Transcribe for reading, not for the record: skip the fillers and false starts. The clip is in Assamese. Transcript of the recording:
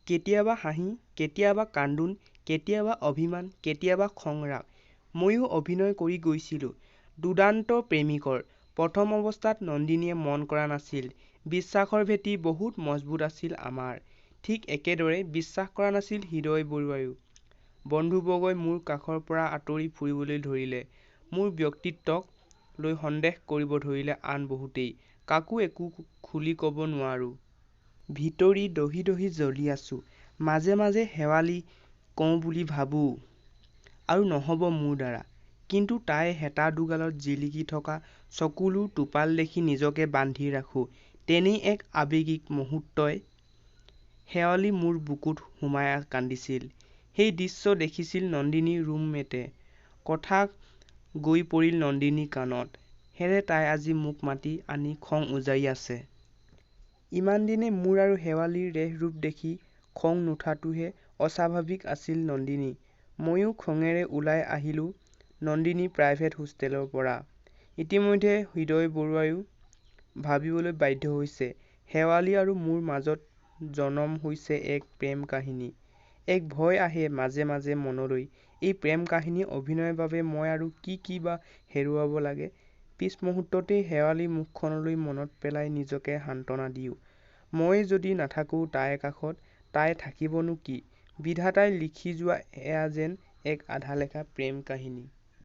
কেতিয়াবা হাঁহি, কেতিয়াবা কান্দোন, কেতিয়াবা অভিমান, কেতিয়াবা খং-ৰাগ। ময়ো অভিনয় কৰি গৈছিলোঁ দুৰ্দান্ত প্ৰেমিকৰ। প্ৰথম অৱস্থাত নন্দিনীয়ে মন কৰা নাছিল। বিশ্বাসৰ ভেটি বহুত মজবুত আছিল আমাৰ। ঠিক একেদৰে বিশ্বাস কৰা নাছিল হৃদয় বৰুৱাইও। বন্ধুবৰ্গই মোৰ কাষৰ পৰা আঁতৰি ফুৰিবলৈ ধৰিলে। মোৰ ব্যক্তিত্বক লৈ সন্দেহ কৰিব ধৰিলে আন বহুতেই। কাকো একো খুলি ক'ব নোৱাৰোঁ। ভিতৰি দহি দহি জ্বলি আছোঁ। মাজে মাজে শেৱালি কওঁ বুলি ভাবোঁ আৰু নহ'ব মোৰ দ্বাৰা। কিন্তু তাইৰ হেতা দুগালত জিলিকি থকা চকুলোৰ টোপাল দেখি নিজকে বান্ধি ৰাখোঁ। তেনেই এক আৱেগিক মুহূৰ্তই শেৱালি মোৰ বুকুত সুমাই কান্দিছিল। সেই দৃশ্য দেখিছিল নন্দিনীৰ ৰুমমেটে। কথা গৈ পৰিল নন্দিনীৰ কাণত। সেয়ে তাই আজি মোক মাতি আনি খং উজাৰি আছে। ইমান দিনে মোৰ আৰু শেৱালিৰ ৰেহ-ৰূপ দেখি খং নুঠাটোহে অস্বাভাৱিক আছিল নন্দিনী। ময়ো খঙেৰে ওলাই আহিলোঁ নন্দিনীৰ প্ৰাইভেট হোষ্টেলৰ পৰা। ইতিমধ্যে হৃদয় বৰুৱাইও ভাবিবলৈ বাধ্য হৈছে শেৱালি আৰু মোৰ মাজত জনম হৈছে এক প্ৰেম কাহিনী। এক ভয় আহে মাজে মাজে মনলৈ। এই প্ৰেম কাহিনীৰ অভিনয়ৰ বাবে মই আৰু কি বা হেৰুৱাব লাগে। পিছ মুহূৰ্ততেই শেৱালিৰ মুখখনলৈ মনত পেলাই নিজকে সান্ত্বনা দিওঁ। মইয়ে যদি নাথাকোঁ তাইৰ কাষত, তাই থাকিবনো কি? বিধাতাই লিখি যোৱা এয়া যেন এক আধালেখা প্ৰেম কাহিনী।